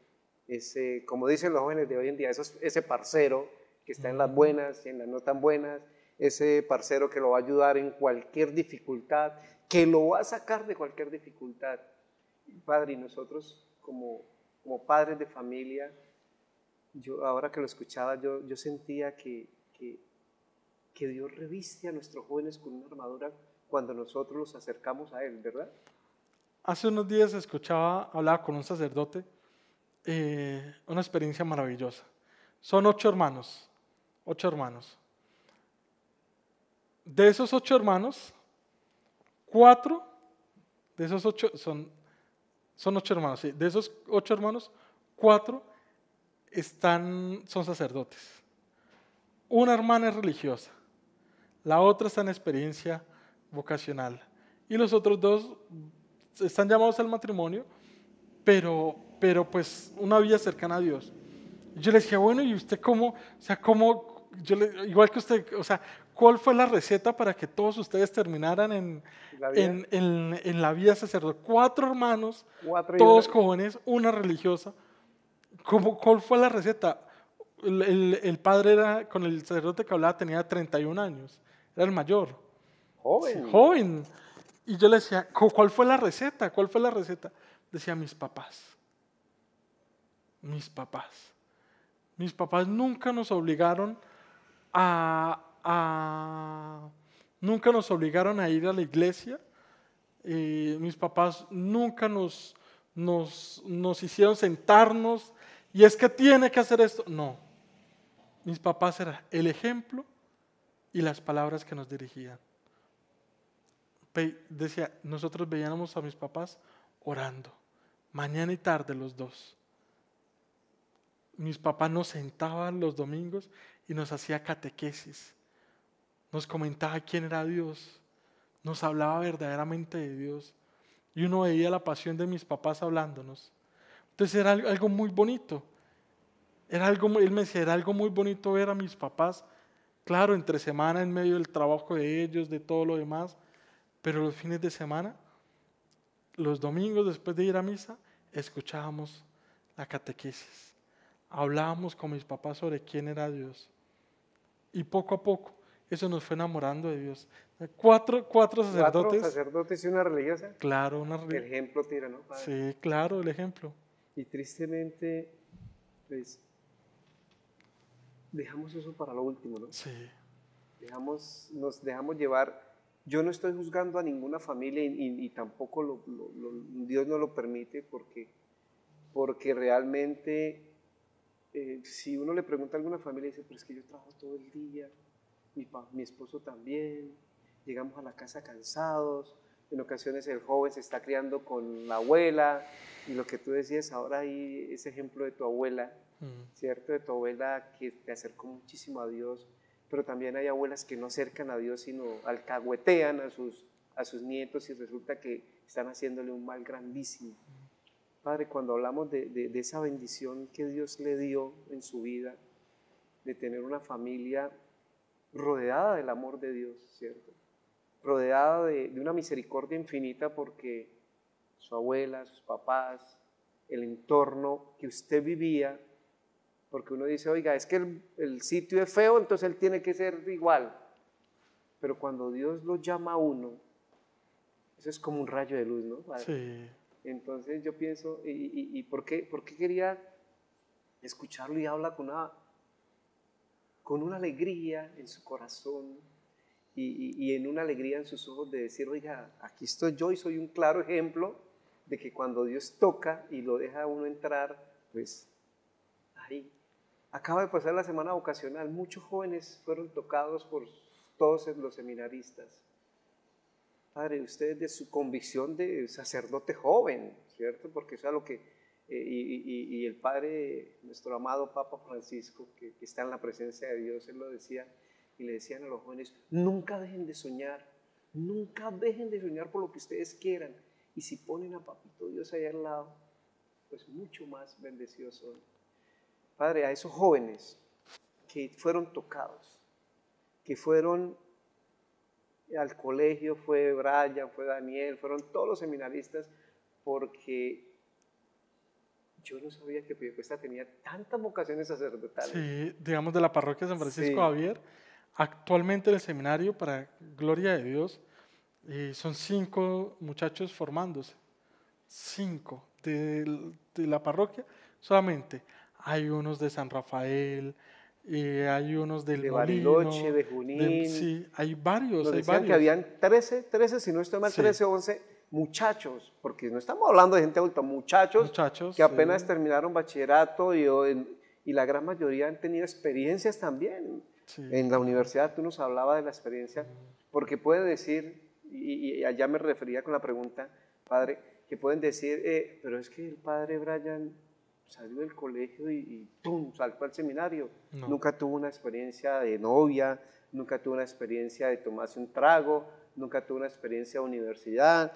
ese, como dicen los jóvenes de hoy en día, ese parcero que está en las buenas y en las no tan buenas, ese parcero que lo va a ayudar en cualquier dificultad, que lo va a sacar de cualquier dificultad. Padre, y nosotros como padres de familia, yo ahora que lo escuchaba, yo sentía que Dios reviste a nuestros jóvenes con una armadura cuando nosotros los acercamos a Él, ¿verdad? Hace unos días hablaba con un sacerdote, una experiencia maravillosa. Son 8 hermanos, 8 hermanos. De esos 8 hermanos, 4, de esos 8, son 8 hermanos, sí. De esos 8 hermanos, 4 son sacerdotes. Una hermana es religiosa, la otra está en experiencia vocacional y los otros 2 están llamados al matrimonio, pero pues una vida cercana a Dios. Yo le decía, bueno, ¿y usted cómo? O sea, ¿cómo? Igual que usted, o sea, ¿cuál fue la receta para que todos ustedes terminaran en la vida sacerdotal? 4 hermanos, todos jóvenes, una religiosa. ¿Cuál fue la receta? El padre con el sacerdote que hablaba tenía 31 años, era el mayor. Joven. Sí, joven. Y yo le decía, ¿cuál fue la receta? ¿Cuál fue la receta? Decía, mis papás. Mis papás. Mis papás nunca nos obligaron nunca nos obligaron a ir a la iglesia. Mis papás nunca nos hicieron sentarnos y es que tiene que hacer esto. No. Mis papás eran el ejemplo y las palabras que nos dirigían. Decía, nosotros veíamos a mis papás orando, mañana y tarde los 2. mis papás nos sentaban los domingos y nos hacía catequesis. Nos comentaba quién era Dios. Nos hablaba verdaderamente de Dios. Y uno veía la pasión de mis papás hablándonos. Entonces era algo muy bonito. Él me decía, era algo muy bonito ver a mis papás, claro, entre semana, en medio del trabajo de ellos, de todo lo demás, pero los fines de semana, los domingos después de ir a misa, escuchábamos la catequesis. Hablábamos con mis papás sobre quién era Dios. Y poco a poco, eso nos fue enamorando de Dios. Cuatro sacerdotes. 4 sacerdotes y una religiosa. Claro, El ejemplo tira, ¿no, padre? Sí, claro, el ejemplo. Y tristemente, pues, dejamos eso para lo último, ¿no? Sí. Nos dejamos llevar. Yo no estoy juzgando a ninguna familia y tampoco Dios no lo permite porque realmente si uno le pregunta a alguna familia dice, pero es que yo trabajo todo el día, mi esposo también, llegamos a la casa cansados, en ocasiones el joven se está criando con la abuela y lo que tú decías ahora hay ese ejemplo de tu abuela, ¿cierto? De tu abuela que te acercó muchísimo a Dios, pero también hay abuelas que no acercan a Dios sino alcahuetean a sus nietos y resulta que están haciéndole un mal grandísimo. Padre, cuando hablamos de esa bendición que Dios le dio en su vida, de tener una familia rodeada del amor de Dios, ¿cierto? Rodeada de una misericordia infinita porque su abuela, sus papás, el entorno que usted vivía, porque uno dice, oiga, es que el sitio es feo, entonces él tiene que ser igual. Pero cuando Dios lo llama a uno, eso es como un rayo de luz, ¿no, padre? Sí. Entonces yo pienso, ¿y por qué quería escucharlo y habla con una alegría en su corazón y en una alegría en sus ojos de decir, oiga, aquí estoy yo y soy un claro ejemplo de que cuando Dios toca y lo deja a uno entrar, pues ahí. Acaba de pasar la semana vocacional, muchos jóvenes fueron tocados por todos los seminaristas. Padre, usted de su convicción de sacerdote joven, ¿cierto? Porque eso es lo que, y el Padre, nuestro amado Papa Francisco, que está en la presencia de Dios, él lo decía, y le decían a los jóvenes, nunca dejen de soñar por lo que ustedes quieran, y si ponen a Papito Dios ahí al lado, pues mucho más bendecidos son. Padre, a esos jóvenes que fueron tocados, que fueron al colegio, fue Brian, fue Daniel, fueron todos los seminaristas, porque yo no sabía que Piedecuesta tenía tantas vocaciones sacerdotales. Sí, digamos de la parroquia San Francisco Sí. Javier, actualmente en el seminario, para gloria de Dios, son 5 muchachos formándose, 5 de la parroquia solamente. Hay unos de San Rafael, hay unos del de Molino, Bariloche, de Junín. sí, hay varios, Nos hay decían varios. que habían 13, si no estoy mal, Sí. 13 o 11 muchachos, porque no estamos hablando de gente adulta, muchachos que apenas sí. terminaron bachillerato y la gran mayoría han tenido experiencias también. Sí. En la universidad tú nos hablabas de la experiencia, porque puede decir, y allá me refería con la pregunta, padre, que pueden decir, pero es que el padre Brian salió del colegio y ¡pum!, saltó al seminario. No. Nunca tuvo una experiencia de novia, nunca tuvo una experiencia de tomarse un trago, nunca tuvo una experiencia de universidad,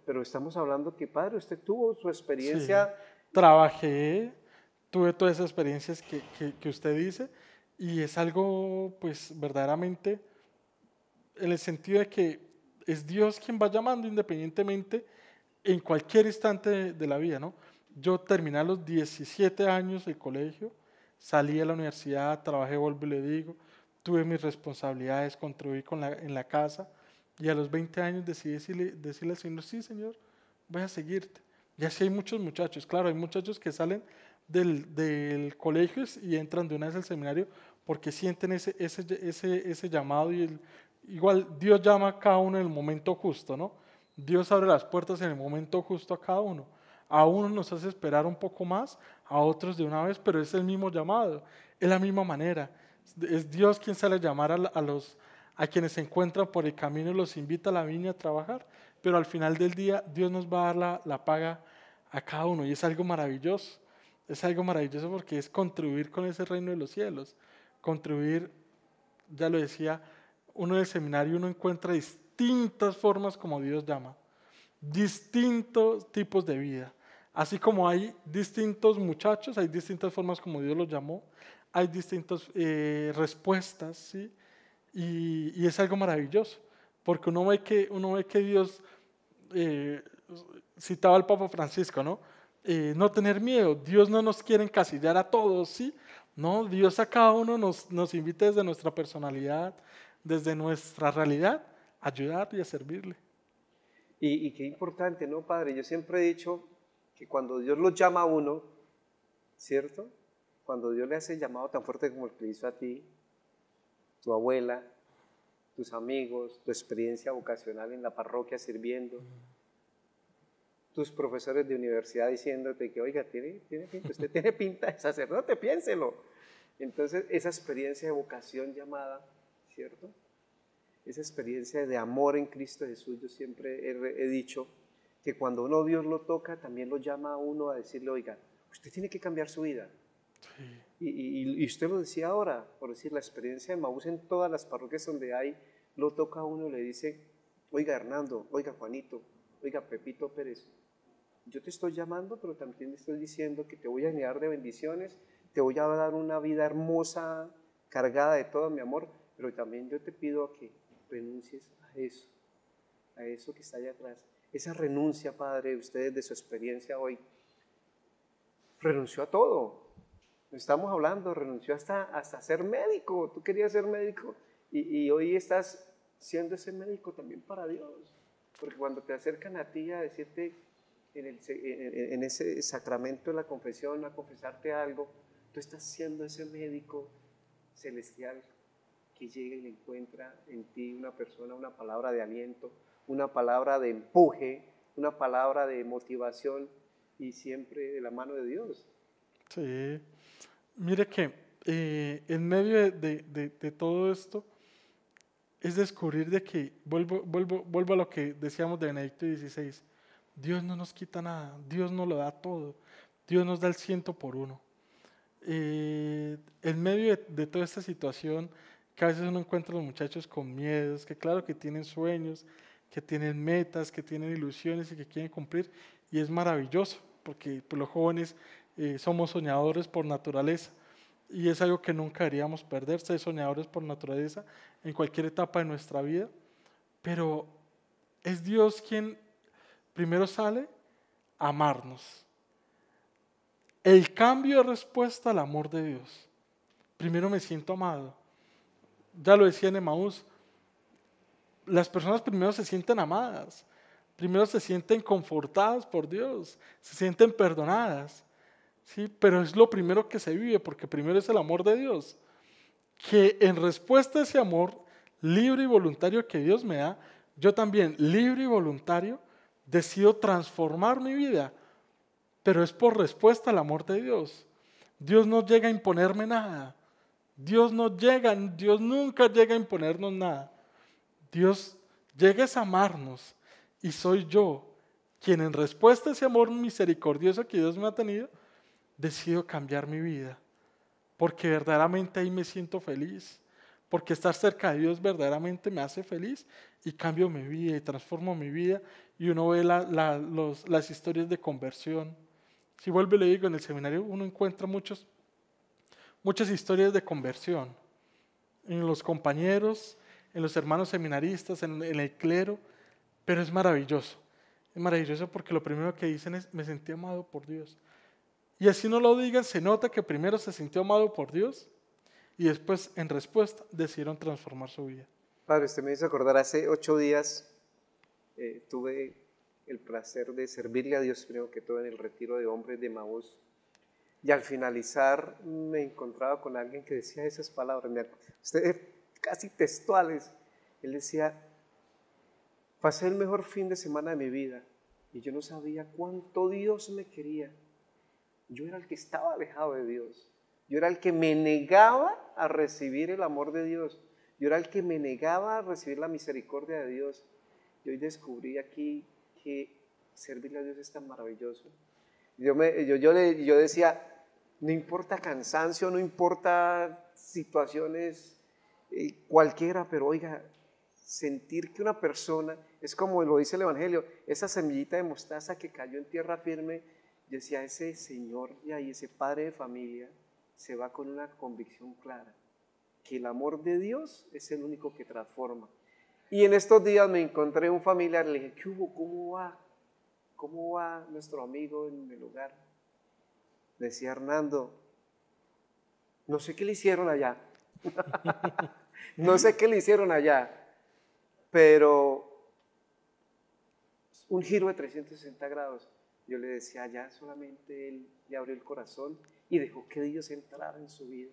pero estamos hablando que, padre, usted tuvo su experiencia. Sí. Trabajé, tuve todas esas experiencias que usted dice, y es algo, pues, verdaderamente, en el sentido de que es Dios quien va llamando independientemente en cualquier instante de la vida, ¿no? Yo terminé a los 17 años el colegio, salí a la universidad, trabajé, vuelvo y le digo, tuve mis responsabilidades, contribuí en la casa, y a los 20 años decidí decirle al Señor, sí, Señor, voy a seguirte. Y así hay muchos muchachos, claro, hay muchachos que salen del colegio y entran de una vez al seminario porque sienten ese llamado y igual Dios llama a cada uno en el momento justo, ¿no? Dios abre las puertas en el momento justo a cada uno. A uno nos hace esperar un poco más, a otros de una vez, pero es el mismo llamado, es la misma manera. Es Dios quien sale a llamar a quienes se encuentran por el camino y los invita a la viña a trabajar, pero al final del día Dios nos va a dar la paga a cada uno y es algo maravilloso. es algo maravilloso porque es contribuir con ese reino de los cielos. Contribuir, ya lo decía, uno en el seminario, uno encuentra distintas formas como Dios llama, distintos tipos de vida. Así como hay distintos muchachos, hay distintas formas como Dios los llamó, hay distintas respuestas, ¿sí? Y es algo maravilloso, porque uno ve que Dios, eh, citaba al Papa Francisco, ¿no? No tener miedo, Dios no nos quiere encasillar a todos, ¿sí? No, Dios a cada uno nos invita desde nuestra personalidad, desde nuestra realidad, a ayudar y a servirle. Y qué importante, ¿no, Padre? Yo siempre he dicho que cuando Dios lo llama a uno, ¿cierto? Cuando Dios le hace el llamado tan fuerte como el que le hizo a ti, tu abuela, tus amigos, tu experiencia vocacional en la parroquia sirviendo, tus profesores de universidad diciéndote que, oiga, usted tiene pinta de sacerdote, piénselo. Entonces, esa experiencia de vocación llamada, ¿cierto? Esa experiencia de amor en Cristo Jesús, yo siempre he dicho que cuando uno Dios lo toca, también lo llama a uno a decirle, oiga, usted tiene que cambiar su vida. Sí. Y usted lo decía ahora, por decir, la experiencia de Maús en todas las parroquias donde hay, lo toca a uno y le dice, oiga Hernando, oiga Juanito, oiga Pepito Pérez, yo te estoy llamando, pero también te estoy diciendo que te voy a llenar de bendiciones, te voy a dar una vida hermosa, cargada de todo mi amor, pero también yo te pido a que renuncies a eso que está allá atrás. Esa renuncia, Padre, ustedes de su experiencia hoy, renunció a todo. Estamos hablando, renunció hasta ser médico. Tú querías ser médico y hoy estás siendo ese médico también para Dios. Porque cuando te acercan a ti a decirte en ese sacramento de la confesión, a confesarte algo, tú estás siendo ese médico celestial que llega y le encuentra en ti una persona, una palabra de aliento, una palabra de empuje, una palabra de motivación y siempre de la mano de Dios. Sí, mire que en medio de todo esto es descubrir de que, vuelvo a lo que decíamos de Benedicto XVI, Dios no nos quita nada, Dios nos lo da todo, Dios nos da el 100 por 1. En medio de toda esta situación, que a veces uno encuentra a los muchachos con miedos, que claro que tienen sueños, que tienen metas, que tienen ilusiones y que quieren cumplir, y es maravilloso, porque pues, los jóvenes somos soñadores por naturaleza, y es algo que nunca deberíamos perder, ser soñadores por naturaleza en cualquier etapa de nuestra vida, pero es Dios quien primero sale a amarnos. El cambio de respuesta al amor de Dios. Primero me siento amado. Ya lo decía en Emaús, las personas primero se sienten amadas, primero se sienten confortadas por Dios, se sienten perdonadas, ¿sí? Pero es lo primero que se vive, porque primero es el amor de Dios, que en respuesta a ese amor libre y voluntario que Dios me da, yo también, libre y voluntario, decido transformar mi vida, pero es por respuesta al amor de Dios. Dios no llega a imponerme nada. Dios nunca llega a imponernos nada. Dios llega a amarnos y soy yo quien en respuesta a ese amor misericordioso que Dios me ha tenido, decido cambiar mi vida, porque verdaderamente ahí me siento feliz, porque estar cerca de Dios verdaderamente me hace feliz y cambio mi vida y transformo mi vida y uno ve las historias de conversión. Si vuelvo y le digo, en el seminario uno encuentra muchas historias de conversión, en los compañeros, en los hermanos seminaristas, en el clero, pero es maravilloso porque lo primero que dicen es, me sentí amado por Dios. Y así no lo digan, se nota que primero se sintió amado por Dios y después, en respuesta, decidieron transformar su vida. Padre, usted me hizo acordar, hace 8 días tuve el placer de servirle a Dios, primero que todo, en el retiro de hombres de Emaús. Y al finalizar me encontraba con alguien que decía esas palabras, casi textuales. Él decía, pasé el mejor fin de semana de mi vida y yo no sabía cuánto Dios me quería. Yo era el que estaba alejado de Dios. Yo era el que me negaba a recibir el amor de Dios. Yo era el que me negaba a recibir la misericordia de Dios. Y hoy descubrí aquí que servirle a Dios es tan maravilloso. Yo decía, No importa cansancio, no importa situaciones cualquiera, pero oiga, sentir que una persona, es como lo dice el Evangelio, esa semillita de mostaza que cayó en tierra firme, yo decía, ese señor y ahí, ese padre de familia, se va con una convicción clara, que el amor de Dios es el único que transforma. Y en estos días me encontré un familiar, le dije, ¿qué hubo? ¿Cómo va? ¿Cómo va nuestro amigo en el hogar? Decía Hernando, no sé qué le hicieron allá, no sé qué le hicieron allá, pero un giro de 360 grados. Yo le decía, allá solamente él le abrió el corazón y dejó que Dios entrara en su vida.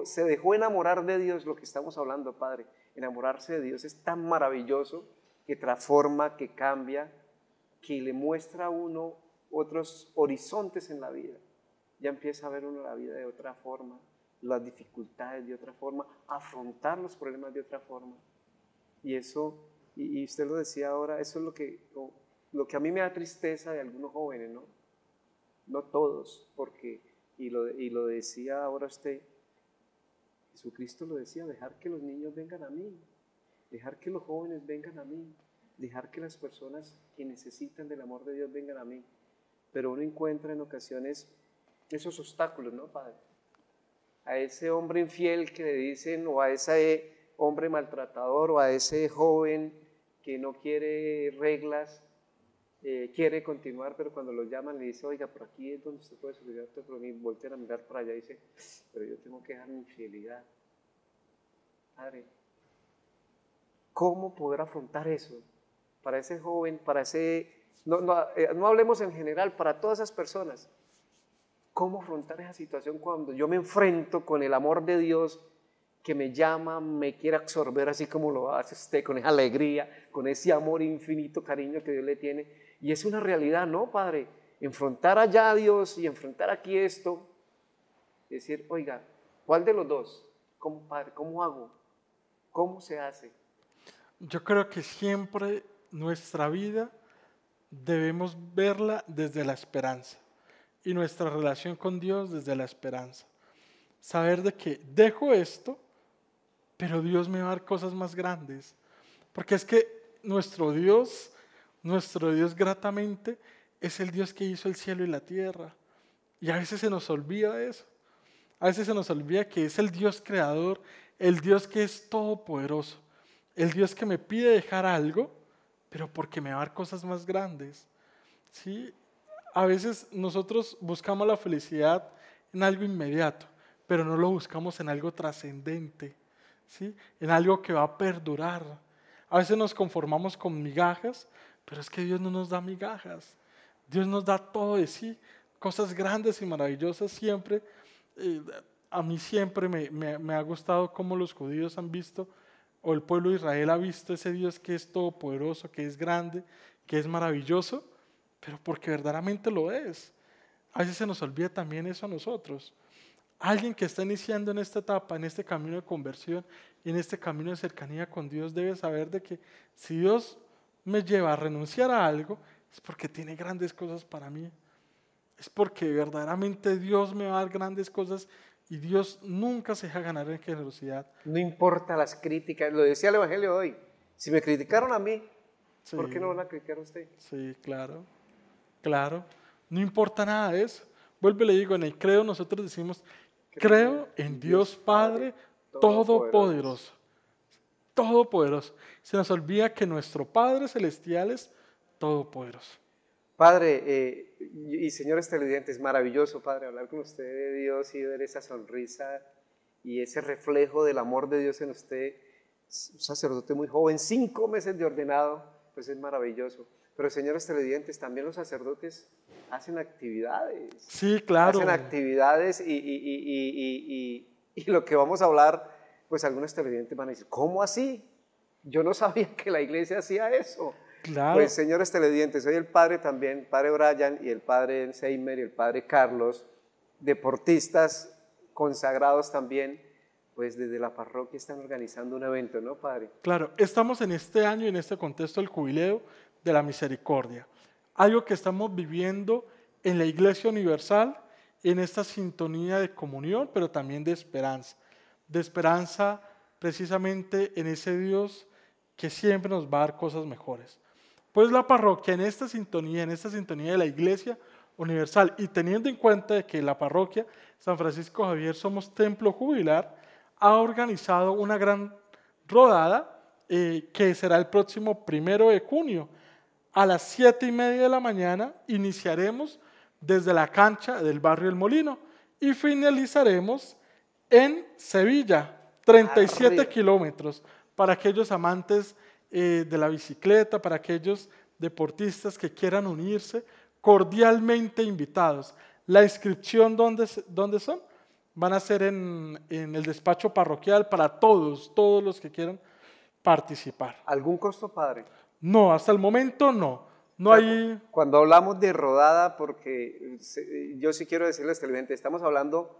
Se dejó enamorar de Dios, lo que estamos hablando, Padre. Enamorarse de Dios es tan maravilloso que transforma, que cambia, que le muestra a uno otros horizontes en la vida. Ya empieza a ver uno la vida de otra forma, las dificultades de otra forma, afrontar los problemas de otra forma. Y eso, y usted lo decía ahora, eso es lo que a mí me da tristeza de algunos jóvenes, ¿no? No todos, porque, y lo decía ahora usted, Jesucristo lo decía, dejar que los niños vengan a mí, dejar que los jóvenes vengan a mí, dejar que las personas que necesitan del amor de Dios vengan a mí. Pero uno encuentra en ocasiones esos obstáculos, ¿no, Padre? A ese hombre infiel que le dicen, o a ese hombre maltratador, o a ese joven que no quiere reglas, quiere continuar, pero cuando lo llaman le dice, oiga, por aquí es donde usted puede solucionar este problema, y voltean a mirar para allá y dice, pero yo tengo que dejar mi infidelidad. Padre, ¿cómo poder afrontar eso? Para ese joven, para ese, no hablemos en general, para todas esas personas. ¿Cómo afrontar esa situación cuando yo me enfrento con el amor de Dios que me llama, me quiere absorber así como lo hace usted, con esa alegría, con ese amor infinito, cariño que Dios le tiene? Y es una realidad, ¿no, Padre? Enfrentar allá a Dios y enfrentar aquí esto, y decir, oiga, ¿cuál de los dos? ¿Cómo, Padre? ¿Cómo hago? ¿Cómo se hace? Yo creo que siempre nuestra vida debemos verla desde la esperanza y nuestra relación con Dios desde la esperanza. Saber de que dejo esto, pero Dios me va a dar cosas más grandes. Porque es que nuestro Dios gratamente es el Dios que hizo el cielo y la tierra. Y a veces se nos olvida eso. A veces se nos olvida que es el Dios creador, el Dios que es todopoderoso, el Dios que me pide dejar algo, pero porque me va a dar cosas más grandes. ¿Sí? A veces nosotros buscamos la felicidad en algo inmediato, pero no lo buscamos en algo trascendente, ¿sí? En algo que va a perdurar. A veces nos conformamos con migajas, pero es que Dios no nos da migajas. Dios nos da todo de sí, cosas grandes y maravillosas siempre. A mí siempre me ha gustado cómo los judíos han visto, o el pueblo de Israel ha visto ese Dios que es todopoderoso, que es grande, que es maravilloso, pero porque verdaderamente lo es. A veces se nos olvida también eso a nosotros. Alguien que está iniciando en esta etapa, en este camino de conversión, en este camino de cercanía con Dios, debe saber de que si Dios me lleva a renunciar a algo, es porque tiene grandes cosas para mí. Es porque verdaderamente Dios me va a dar grandes cosas y Dios nunca se deja ganar en generosidad. No importa las críticas, lo decía el Evangelio hoy, si me criticaron a mí, Sí, ¿por qué no van a criticar a usted? sí, claro, claro. No importa nada de eso. Vuelvo y le digo, en el credo nosotros decimos, creo en Dios Padre Todopoderoso. Todopoderoso. Se nos olvida que nuestro Padre Celestial es todopoderoso. Padre y señores televidentes, maravilloso, Padre, hablar con usted de Dios y ver esa sonrisa y ese reflejo del amor de Dios en usted. Un sacerdote muy joven, 5 meses de ordenado, pues es maravilloso. Pero señores televidentes, también los sacerdotes hacen actividades. Sí, claro. Hacen actividades y lo que vamos a hablar, pues algunos televidentes van a decir, ¿cómo así? Yo no sabía que la iglesia hacía eso. Claro. Pues señores televidentes, soy el padre también, padre Brian y el padre Seimer y el padre Carlos, deportistas consagrados también, pues desde la parroquia están organizando un evento, ¿no, padre? Claro, estamos en este año, en este contexto del jubileo de la misericordia. Algo que estamos viviendo en la Iglesia Universal en esta sintonía de comunión, pero también de esperanza precisamente en ese Dios que siempre nos va a dar cosas mejores. Pues la parroquia en esta sintonía de la Iglesia Universal, y teniendo en cuenta de que la parroquia San Francisco Javier somos templo jubilar, ha organizado una gran rodada que será el próximo 1 de junio. A las 7:30 de la mañana iniciaremos desde la cancha del barrio El Molino y finalizaremos en Sevilla, 37 kilómetros, para aquellos amantes de la bicicleta, para aquellos deportistas que quieran unirse, cordialmente invitados. La inscripción, ¿dónde son? Van a ser en el despacho parroquial para todos los que quieran participar. ¿Algún costo, padre? No, hasta el momento no. No O sea, hay... Cuando hablamos de rodada, porque yo sí quiero decirles televidentes, estamos hablando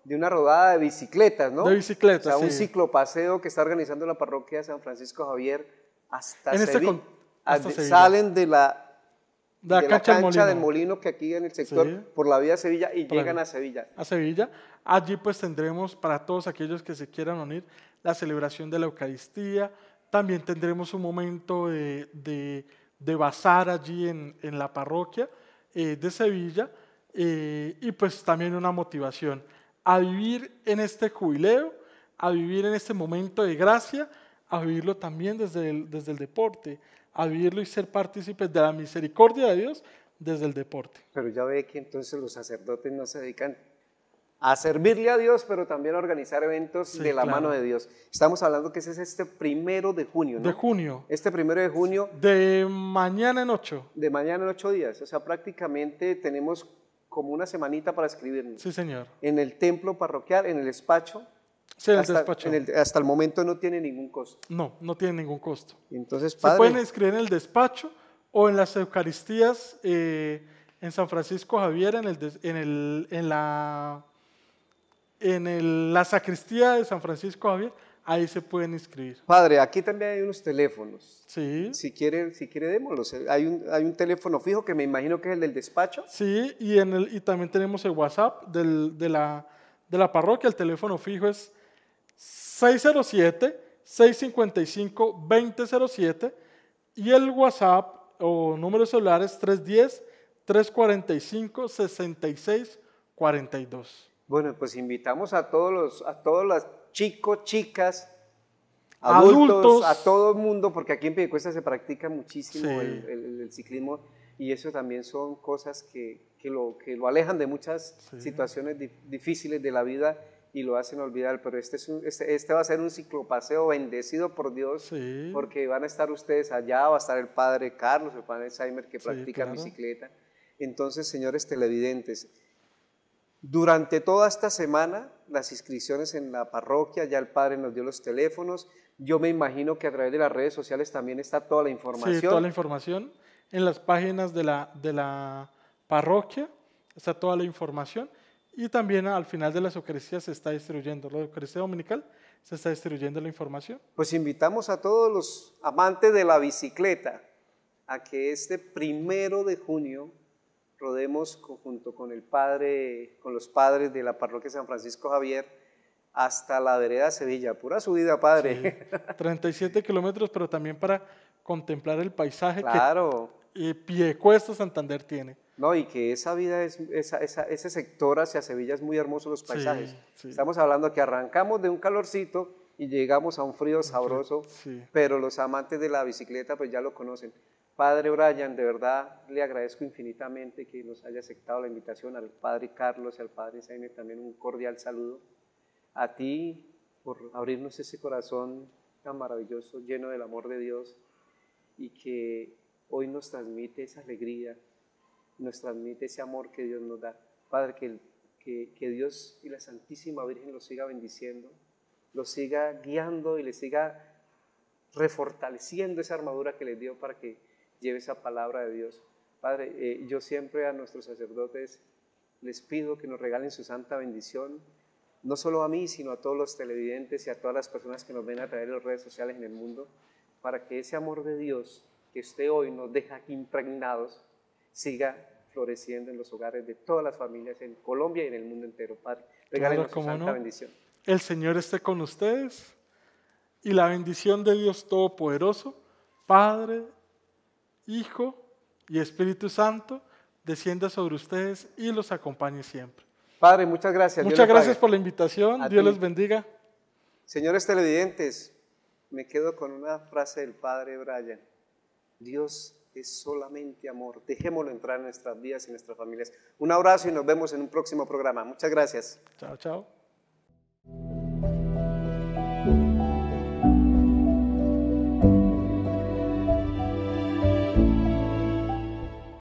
de una rodada de bicicletas, ¿no? De bicicletas, o sea, un sí. ciclopaseo que está organizando la parroquia de San Francisco Javier hasta En Sevilla. hasta Sevilla. Salen de la cancha del Molino. Molino, que aquí en el sector, Sí. por la vía de Sevilla, y Por llegan ahí. a Sevilla. A Sevilla. Allí pues tendremos para todos aquellos que se quieran unir la celebración de la Eucaristía. También tendremos un momento de bazar allí en la parroquia de Sevilla y pues también una motivación a vivir en este jubileo, a vivir en este momento de gracia, a vivirlo también desde el deporte, a vivirlo y ser partícipes de la misericordia de Dios desde el deporte. Pero ya ve que entonces los sacerdotes no se dedican a servirle a Dios, pero también a organizar eventos Sí, de la claro. mano de Dios. Estamos hablando que ese es este 1 de junio, ¿no? De junio, Este 1 de junio, de mañana en 8. de mañana en 8 días. O sea, prácticamente tenemos como una semanita para escribirnos. Sí, señor. En el templo parroquial, en el despacho. Sí, en el hasta, despacho. hasta el momento no tiene ningún costo. No tiene ningún costo. Entonces, Se padre, pueden inscribir en el despacho o en las Eucaristías en San Francisco Javier, la sacristía de San Francisco Javier, ahí se pueden inscribir. padre, aquí también hay unos teléfonos. Sí, Si quiere démoslos. Hay un teléfono fijo que me imagino que es el del despacho. sí, y también tenemos el WhatsApp de la parroquia. El teléfono fijo es 607-655-2007 y el WhatsApp o número celular es 310-345-6642. Bueno, pues invitamos a todos los chicos, chicas, adultos, a todo el mundo, porque aquí en Piedecuesta se practica muchísimo Sí. el ciclismo y eso también son cosas que lo alejan de muchas Sí. situaciones difíciles de la vida y lo hacen olvidar, pero este va a ser un ciclopaseo bendecido por Dios, Sí. porque van a estar ustedes allá, va a estar el padre Carlos, el padre Saimer que Sí, practica claro. bicicleta. Entonces, señores televidentes, durante toda esta semana, las inscripciones en la parroquia, ya el padre nos dio los teléfonos, yo me imagino que a través de las redes sociales también está toda la información. Sí, toda la información en las páginas de la parroquia, está toda la información y también al final de las Eucaristías se está distribuyendo, la Eucaristía Dominical se está distribuyendo la información. Pues invitamos a todos los amantes de la bicicleta a que este 1 de junio rodemos junto con los padres de la parroquia San Francisco Javier hasta la vereda Sevilla, pura subida, padre. Sí, 37 kilómetros, pero también para contemplar el paisaje Claro. que Piedecuesta Santander tiene. No, y que esa vida, ese sector hacia Sevilla es muy hermoso los paisajes. Sí, sí. Estamos hablando que arrancamos de un calorcito y llegamos a un frío sabroso, Sí. pero los amantes de la bicicleta pues ya lo conocen. Padre Brian, de verdad le agradezco infinitamente que nos haya aceptado la invitación, al Padre Carlos y al Padre Sainer también un cordial saludo. A ti por abrirnos ese corazón tan maravilloso, lleno del amor de Dios y que hoy nos transmite esa alegría, nos transmite ese amor que Dios nos da. Padre, que Dios y la Santísima Virgen los siga bendiciendo, los siga guiando y les siga refortaleciendo esa armadura que les dio para que lleve esa palabra de Dios. Padre, yo siempre a nuestros sacerdotes les pido que nos regalen su santa bendición, no solo a mí, sino a todos los televidentes y a todas las personas que nos ven a través de las redes sociales en el mundo, para que ese amor de Dios que usted hoy nos deja aquí impregnados, siga floreciendo en los hogares de todas las familias en Colombia y en el mundo entero, Padre. Regálenos su santa bendición. El Señor esté con ustedes y la bendición de Dios Todopoderoso, Padre, Hijo y Espíritu Santo, descienda sobre ustedes y los acompañe siempre. Padre, muchas gracias. Muchas gracias por la invitación. A Dios ti. les bendiga. Señores televidentes, me quedo con una frase del Padre Brian. Dios es solamente amor. Dejémoslo entrar en nuestras vidas y en nuestras familias. Un abrazo y nos vemos en un próximo programa. Muchas gracias. Chao, chao.